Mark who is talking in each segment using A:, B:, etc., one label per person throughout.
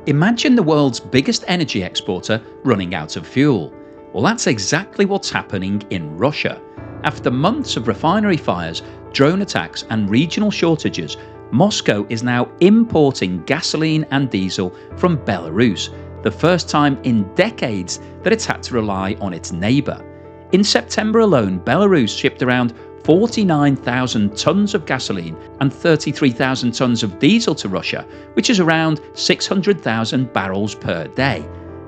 A: Imagine the world's biggest energy exporter running out of fuel. Well, that's exactly what's happening in Russia. After months of refinery fires, drone attacks, and regional shortages, Moscow is now importing gasoline and diesel from Belarus, the first time in decades that it's had to rely on its neighbour. In September alone, Belarus shipped around 49,000 tonnes of gasoline and 33,000 tonnes of diesel to Russia, which is around 600,000 barrels per day.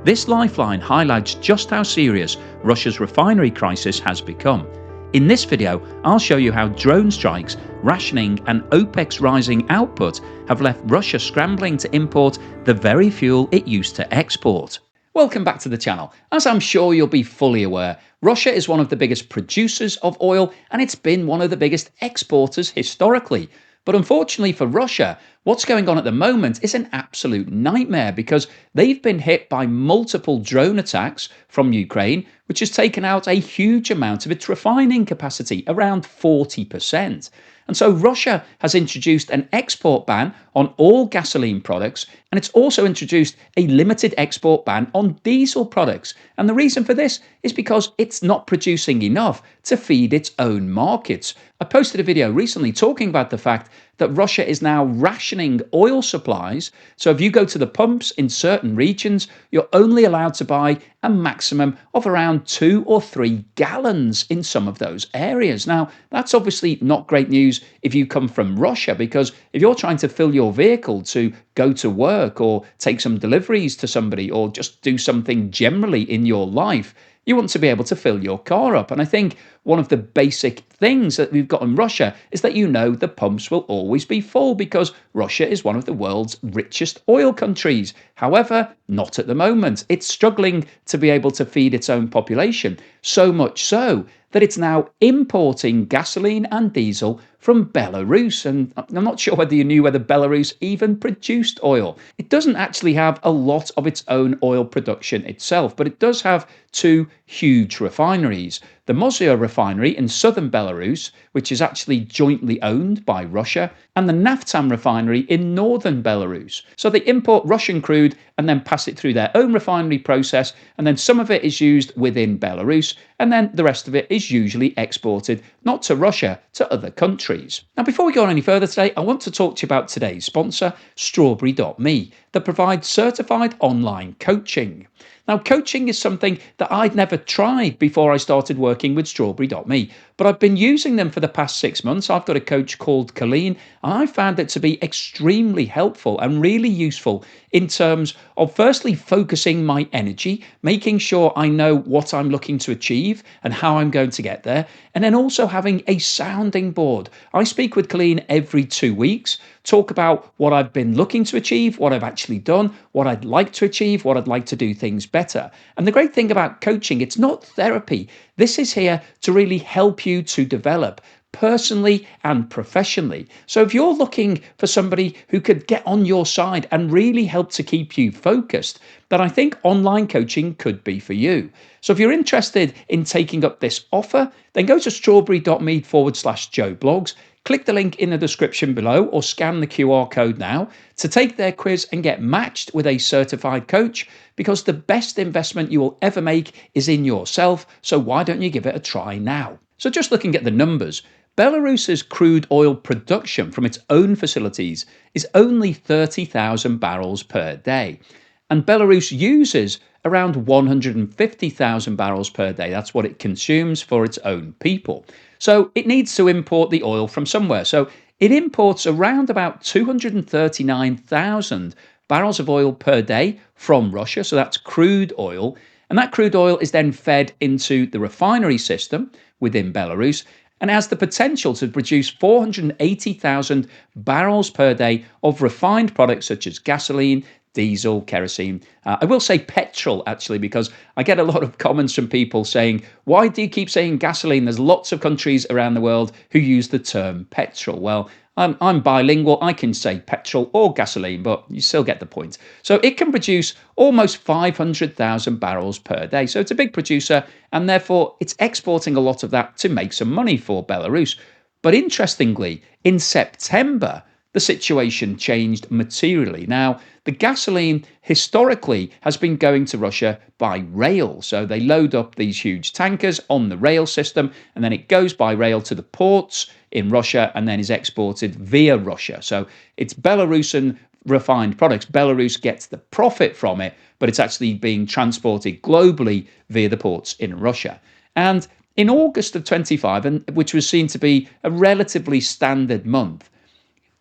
A: This lifeline highlights just how serious Russia's refinery crisis has become. In this video, I'll show you how drone strikes, rationing, and OPEC's rising output have left Russia scrambling to import the very fuel it used to export. Welcome back to the channel. As I'm sure you'll be fully aware, Russia is one of the biggest producers of oil and it's been one of the biggest exporters historically. But unfortunately for Russia, what's going on at the moment is an absolute nightmare because they've been hit by multiple drone attacks from Ukraine, which has taken out a huge amount of its refining capacity, around 40%. And so Russia has introduced an export ban on all gasoline products, and it's also introduced a limited export ban on diesel products. And the reason for this is because it's not producing enough to feed its own markets. I posted a video recently talking about the fact that Russia is now rationing oil supplies. So if you go to the pumps in certain regions, you're only allowed to buy a maximum of around 2 or 3 gallons in some of those areas. Now, that's obviously not great news if you come from Russia, because if you're trying to fill your vehicle to go to work or take some deliveries to somebody or just do something generally in your life, you want to be able to fill your car up. And I think one of the basic things that we've got in Russia is that the pumps will always be full because Russia is one of the world's richest oil countries. However, not at the moment. It's struggling to be able to feed its own population, so much so that it's now importing gasoline and diesel from Belarus. And I'm not sure whether you knew whether Belarus even produced oil. It doesn't actually have a lot of its own oil production itself, but it does have 2 huge refineries. The Moscow refinery in southern Belarus, which is actually jointly owned by Russia, and the Naftam refinery in northern Belarus. So they import Russian crude and then pass it through their own refinery process, and then some of it is used within Belarus, and then the rest of it is usually exported not to Russia, to other countries. Now, before we go on any further today, I want to talk to you about today's sponsor, Strawberry.me, that provides certified online coaching. Now, coaching is something that I'd never tried before I started working with Strawberry.me, but I've been using them for the past 6 months. I've got a coach called Colleen, and I found it to be extremely helpful and really useful in terms of firstly focusing my energy, making sure I know what I'm looking to achieve and how I'm going to get there, and then also having a sounding board. I speak with Colleen every 2 weeks, talk about what I've been looking to achieve, what I've actually done, what I'd like to achieve, what I'd like to do things better. And the great thing about coaching, it's not therapy. This is here to really help you to develop personally and professionally. So if you're looking for somebody who could get on your side and really help to keep you focused, then I think online coaching could be for you. So if you're interested in taking up this offer, then go to strawberry.me/Joe Blogs. Click the link in the description below or scan the QR code now to take their quiz and get matched with a certified coach, because the best investment you will ever make is in yourself. So why don't you give it a try now? So just looking at the numbers, Belarus's crude oil production from its own facilities is only 30,000 barrels per day. And Belarus uses around 150,000 barrels per day. That's what it consumes for its own people. So it needs to import the oil from somewhere. So it imports around about 239,000 barrels of oil per day from Russia. So that's crude oil. And that crude oil is then fed into the refinery system within Belarus and has the potential to produce 480,000 barrels per day of refined products such as gasoline, diesel, kerosene. I will say petrol, actually, because I get a lot of comments from people saying, why do you keep saying gasoline? There's lots of countries around the world who use the term petrol. Well, I'm bilingual. I can say petrol or gasoline, but you still get the point. So it can produce almost 500,000 barrels per day. So it's a big producer, and therefore it's exporting a lot of that to make some money for Belarus. But interestingly, in September, the situation changed materially. Now, the gasoline historically has been going to Russia by rail. So they load up these huge tankers on the rail system, and then it goes by rail to the ports in Russia and then is exported via Russia. So it's Belarusian refined products. Belarus gets the profit from it, but it's actually being transported globally via the ports in Russia. And in August of 25, and which was seen to be a relatively standard month,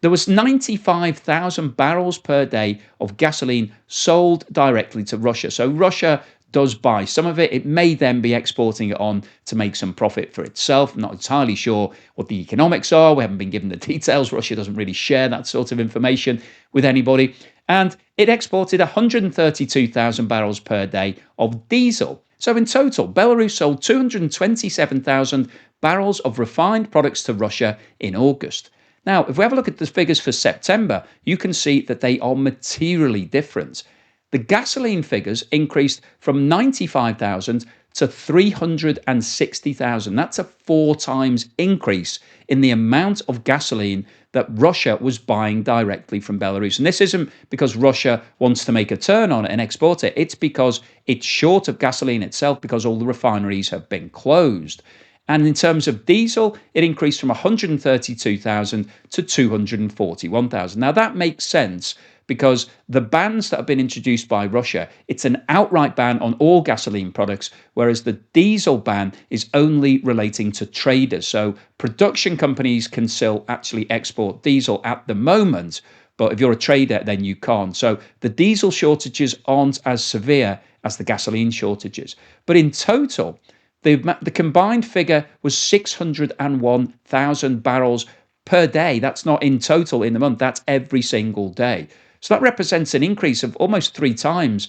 A: there was 95,000 barrels per day of gasoline sold directly to Russia. So Russia does buy some of it. It may then be exporting it on to make some profit for itself. I'm not entirely sure what the economics are. We haven't been given the details. Russia doesn't really share that sort of information with anybody. And it exported 132,000 barrels per day of diesel. So in total, Belarus sold 227,000 barrels of refined products to Russia in August. Now, if we have a look at the figures for September, you can see that they are materially different. The gasoline figures increased from 95,000 to 360,000. That's a 4 times increase in the amount of gasoline that Russia was buying directly from Belarus. And this isn't because Russia wants to make a turn on it and export it. It's because it's short of gasoline itself because all the refineries have been closed. And in terms of diesel, it increased from 132,000 to 241,000. Now, that makes sense because the bans that have been introduced by Russia, it's an outright ban on all gasoline products, whereas the diesel ban is only relating to traders. So production companies can still actually export diesel at the moment, but if you're a trader, then you can't. So the diesel shortages aren't as severe as the gasoline shortages. But in total, the combined figure was 601,000 barrels per day. That's not in total in the month, that's every single day. So that represents an increase of almost 3 times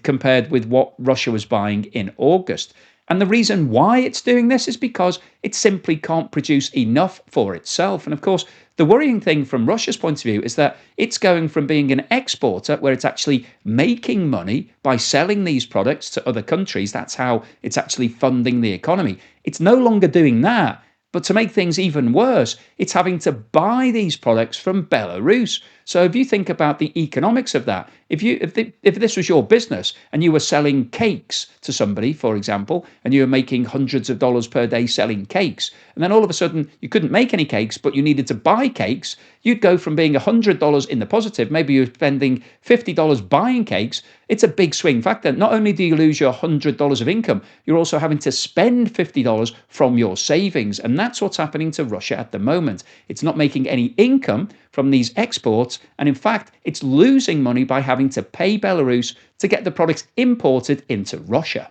A: compared with what Russia was buying in August. And the reason why it's doing this is because it simply can't produce enough for itself. And of course, the worrying thing from Russia's point of view is that it's going from being an exporter, where it's actually making money by selling these products to other countries. That's how it's actually funding the economy. It's no longer doing that. But to make things even worse, it's having to buy these products from Belarus. So if you think about the economics of that, if this was your business and you were selling cakes to somebody, for example, and you were making hundreds of dollars per day selling cakes, and then all of a sudden you couldn't make any cakes, but you needed to buy cakes, you'd go from being $100 in the positive, maybe you're spending $50 buying cakes. It's a big swing factor. Not only do you lose your $100 of income, you're also having to spend $50 from your savings. And that's what's happening to Russia at the moment. It's not making any income from these exports. And in fact, it's losing money by having to pay Belarus to get the products imported into Russia.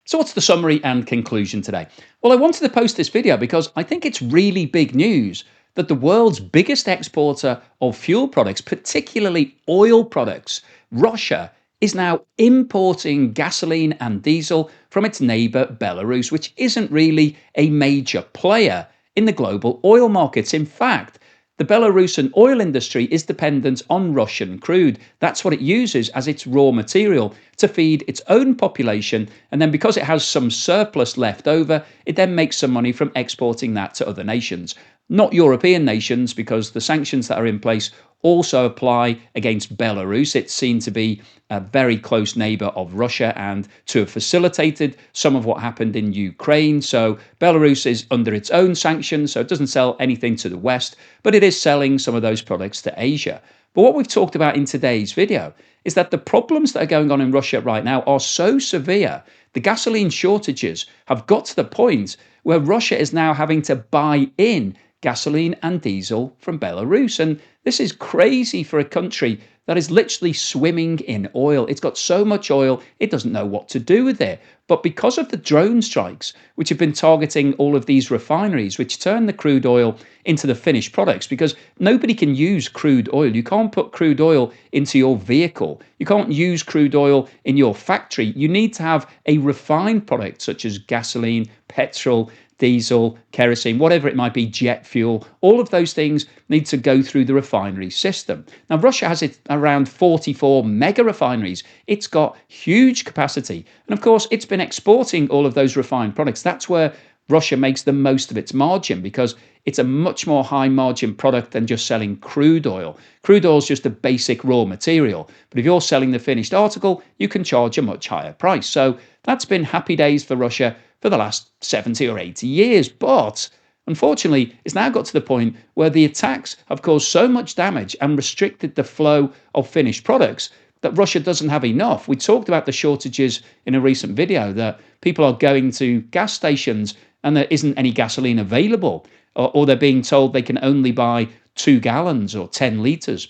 A: So what's the summary and conclusion today? Well, I wanted to post this video because I think it's really big news that the world's biggest exporter of fuel products, particularly oil products, Russia, is now importing gasoline and diesel from its neighbour Belarus, which isn't really a major player in the global oil markets. In fact, the Belarusian oil industry is dependent on Russian crude. That's what it uses as its raw material to feed its own population. And then because it has some surplus left over, it then makes some money from exporting that to other nations. Not European nations, because the sanctions that are in place also apply against Belarus. It's seen to be a very close neighbour of Russia and to have facilitated some of what happened in Ukraine. So Belarus is under its own sanctions, so it doesn't sell anything to the West, but it is selling some of those products to Asia. But what we've talked about in today's video is that the problems that are going on in Russia right now are so severe. The gasoline shortages have got to the point where Russia is now having to buy in gasoline and diesel from Belarus. And this is crazy for a country that is literally swimming in oil. It's got so much oil, it doesn't know what to do with it. But because of the drone strikes, which have been targeting all of these refineries, which turn the crude oil into the finished products, because nobody can use crude oil. You can't put crude oil into your vehicle. You can't use crude oil in your factory. You need to have a refined product such as gasoline, petrol, diesel, kerosene, whatever it might be, jet fuel. All of those things need to go through the refinery system. Now, Russia has around 44 mega refineries. It's got huge capacity. And of course, it's been exporting all of those refined products. That's where Russia makes the most of its margin because it's a much more high margin product than just selling crude oil. Crude oil is just a basic raw material, but if you're selling the finished article, you can charge a much higher price. So that's been happy days for Russia for the last 70 or 80 years. But unfortunately, it's now got to the point where the attacks have caused so much damage and restricted the flow of finished products that Russia doesn't have enough. We talked about the shortages in a recent video, that people are going to gas stations and there isn't any gasoline available, or they're being told they can only buy 2 gallons or 10 litres.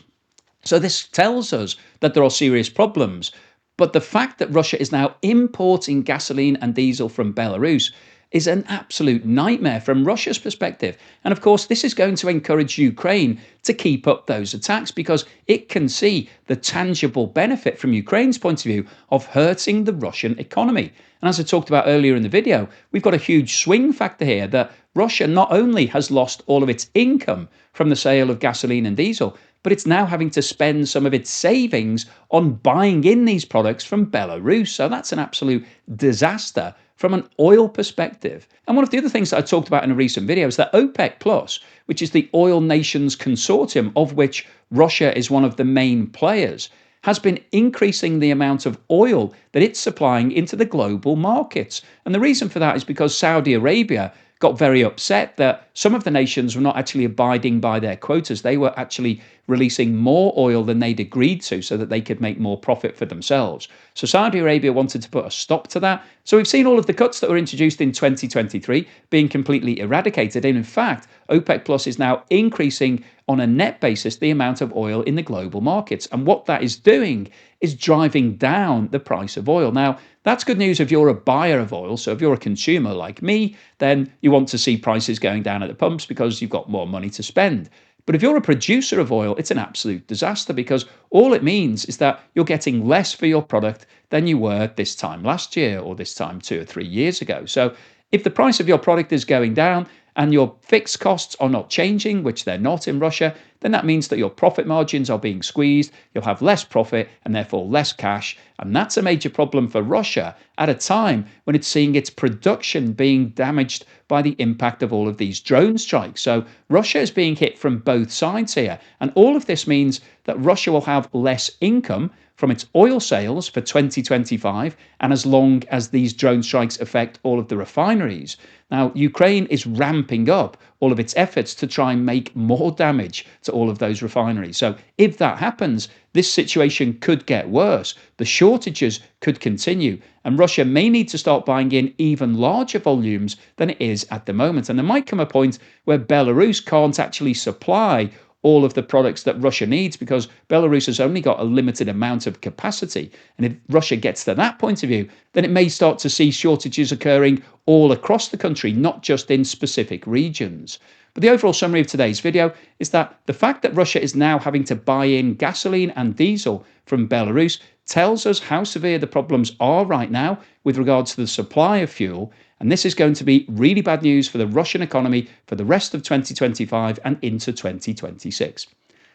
A: So this tells us that there are serious problems. But the fact that Russia is now importing gasoline and diesel from Belarus is an absolute nightmare from Russia's perspective. And of course, this is going to encourage Ukraine to keep up those attacks because it can see the tangible benefit from Ukraine's point of view of hurting the Russian economy. And as I talked about earlier in the video, we've got a huge swing factor here that Russia not only has lost all of its income from the sale of gasoline and diesel, but it's now having to spend some of its savings on buying in these products from Belarus. So that's an absolute disaster from an oil perspective. And one of the other things that I talked about in a recent video is that OPEC Plus, which is the oil nations consortium of which Russia is one of the main players, has been increasing the amount of oil that it's supplying into the global markets. And the reason for that is because Saudi Arabia got very upset that some of the nations were not actually abiding by their quotas. They were actually releasing more oil than they'd agreed to so that they could make more profit for themselves. So Saudi Arabia wanted to put a stop to that. So we've seen all of the cuts that were introduced in 2023 being completely eradicated. And in fact, OPEC Plus is now increasing on a net basis the amount of oil in the global markets. And what that is doing is driving down the price of oil. Now, that's good news if you're a buyer of oil. So if you're a consumer like me, then you want to see prices going down at the pumps because you've got more money to spend. But if you're a producer of oil, it's an absolute disaster because all it means is that you're getting less for your product than you were this time last year or this time 2 or 3 years ago. So if the price of your product is going down and your fixed costs are not changing, which they're not in Russia, then that means that your profit margins are being squeezed, you'll have less profit and therefore less cash. And that's a major problem for Russia at a time when it's seeing its production being damaged by the impact of all of these drone strikes. So Russia is being hit from both sides here. And all of this means that Russia will have less income from its oil sales for 2025, and as long as these drone strikes affect all of the refineries. Now, Ukraine is ramping up all of its efforts to try and make more damage to all of those refineries. So if that happens, this situation could get worse. The shortages could continue, and Russia may need to start buying in even larger volumes than it is at the moment. And there might come a point where Belarus can't actually supply all of the products that Russia needs because Belarus has only got a limited amount of capacity. And if Russia gets to that point of view, then it may start to see shortages occurring all across the country, not just in specific regions. But the overall summary of today's video is that the fact that Russia is now having to buy in gasoline and diesel from Belarus tells us how severe the problems are right now with regards to the supply of fuel. And this is going to be really bad news for the Russian economy for the rest of 2025 and into 2026.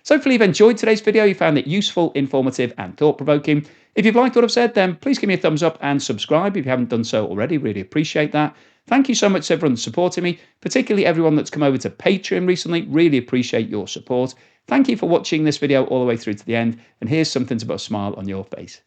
A: So hopefully you've enjoyed today's video, you found it useful, informative and thought-provoking. If you've liked what I've said, then please give me a thumbs up and subscribe if you haven't done so already. Really appreciate that. Thank you so much to everyone that's supporting me, particularly everyone that's come over to Patreon recently. Really appreciate your support. Thank you for watching this video all the way through to the end. And here's something to put a smile on your face.